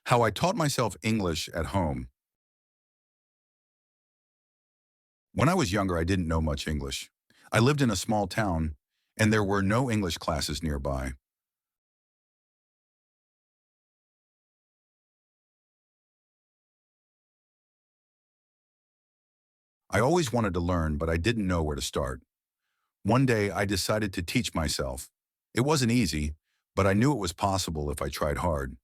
How I taught myself English at home. When I was younger, I didn't know much English. I lived in a small town, and there were no English classes nearby. I always wanted to learn, but I didn't know where to start. One day, I decided to teach myself. It wasn't easy, but I knew it was possible if I tried hard.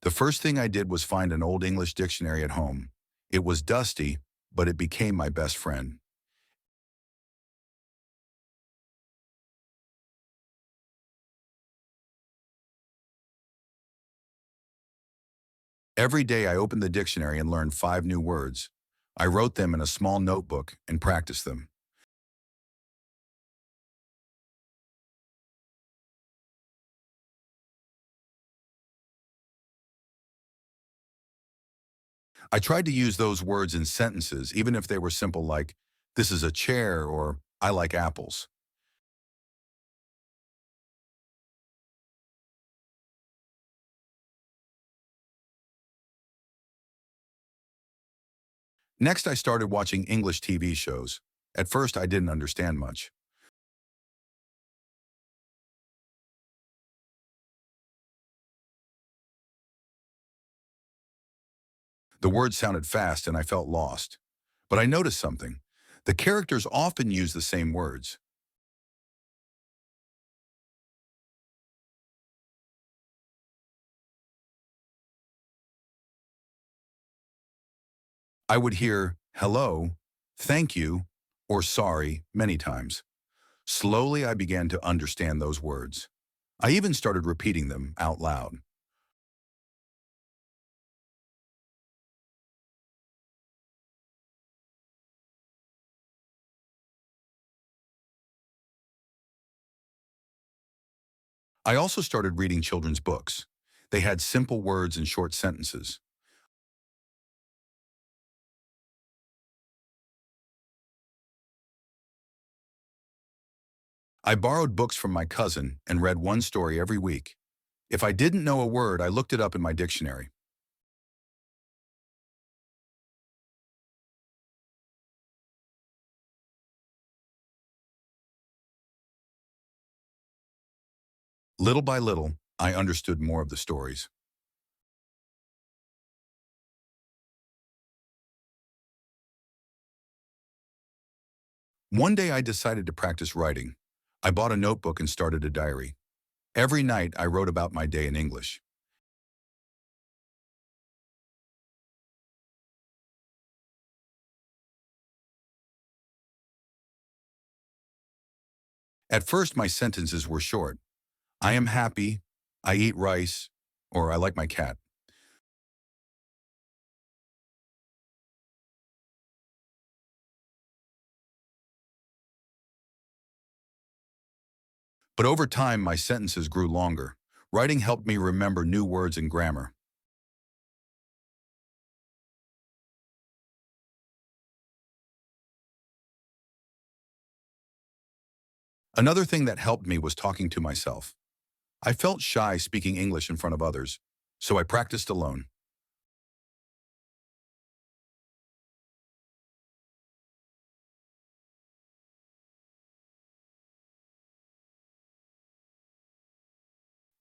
The first thing I did was find an old English dictionary at home. It was dusty, but it became my best friend. Every day I opened the dictionary and learned 5 new words. I wrote them in a small notebook and practiced them. I tried to use those words in sentences, even if they were simple like, this is a chair or I like apples. Next, I started watching English TV shows. At first, I didn't understand much. The words sounded fast and I felt lost. But I noticed something. The characters often use the same words. I would hear hello, thank you, or sorry many times. Slowly, I began to understand those words. I even started repeating them out loud. I also started reading children's books. They had simple words and short sentences. I borrowed books from my cousin and read one story every week. If I didn't know a word, I looked it up in my dictionary. Little by little, I understood more of the stories. One day I decided to practice writing. I bought a notebook and started a diary. Every night I wrote about my day in English. At first my sentences were short. I am happy, I eat rice, or I like my cat. But over time my sentences grew longer. Writing helped me remember new words and grammar. Another thing that helped me was talking to myself. I felt shy speaking English in front of others, so I practiced alone.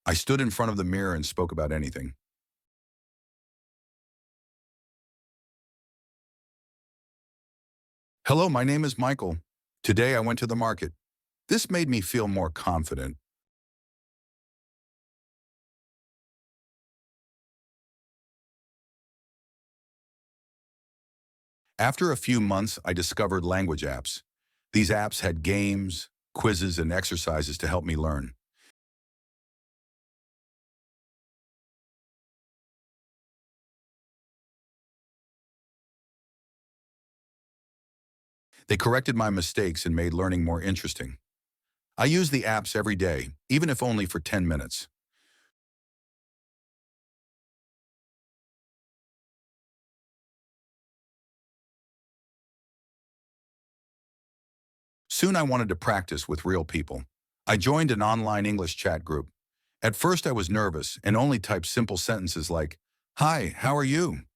I stood in front of the mirror and spoke about anything. Hello, my name is Michael. Today I went to the market. This made me feel more confident. After a few months, I discovered language apps. These apps had games, quizzes, and exercises to help me learn. They corrected my mistakes and made learning more interesting. I use the apps every day, even if only for 10 minutes. Soon I wanted to practice with real people. I joined an online English chat group. At first I was nervous and only typed simple sentences like, "Hi, how are you?"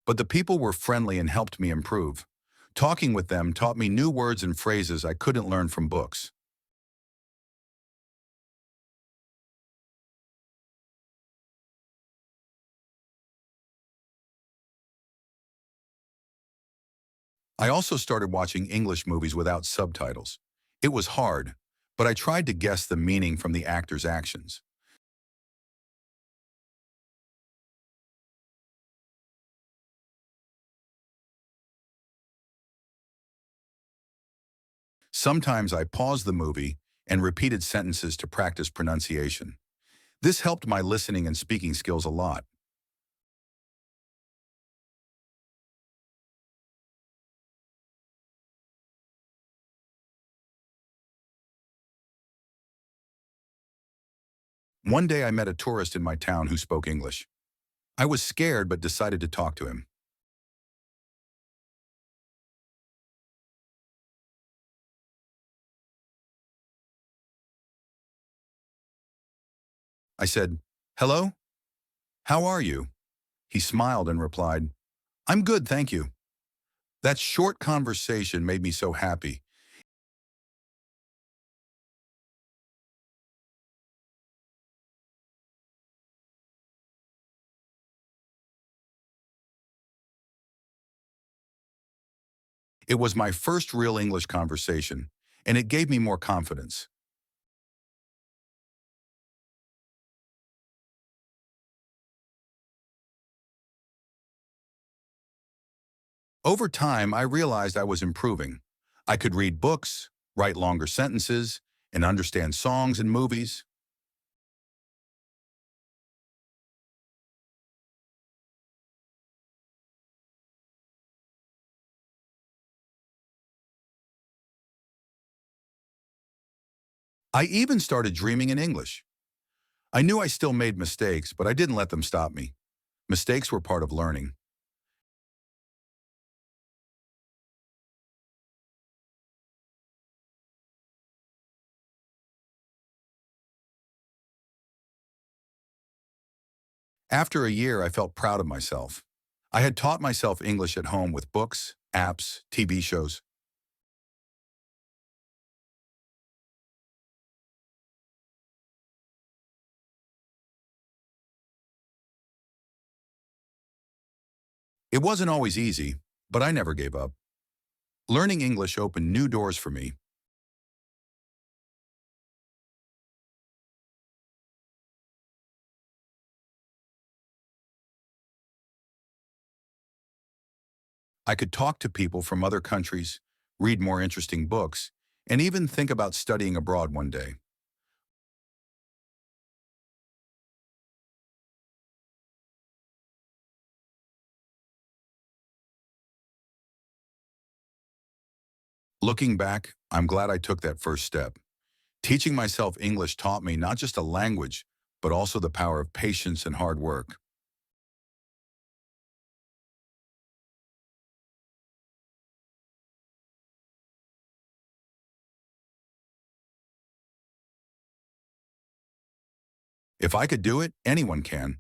But the people were friendly and helped me improve. Talking with them taught me new words and phrases I couldn't learn from books. I also started watching English movies without subtitles. It was hard, but I tried to guess the meaning from the actors' actions. Sometimes I paused the movie and repeated sentences to practice pronunciation. This helped my listening and speaking skills a lot. One day I met a tourist in my town who spoke English. I was scared but decided to talk to him. I said, "Hello, how are you?" He smiled and replied, "I'm good, thank you." That short conversation made me so happy. It was my first real English conversation, and it gave me more confidence. Over time, I realized I was improving. I could read books, write longer sentences, and understand songs and movies. I even started dreaming in English. I knew I still made mistakes, but I didn't let them stop me. Mistakes were part of learning. After a year, I felt proud of myself. I had taught myself English at home with books, apps, TV shows. It wasn't always easy, but I never gave up. Learning English opened new doors for me. I could talk to people from other countries, read more interesting books, and even think about studying abroad one day. Looking back, I'm glad I took that first step. Teaching myself English taught me not just a language, but also the power of patience and hard work. If I could do it, anyone can.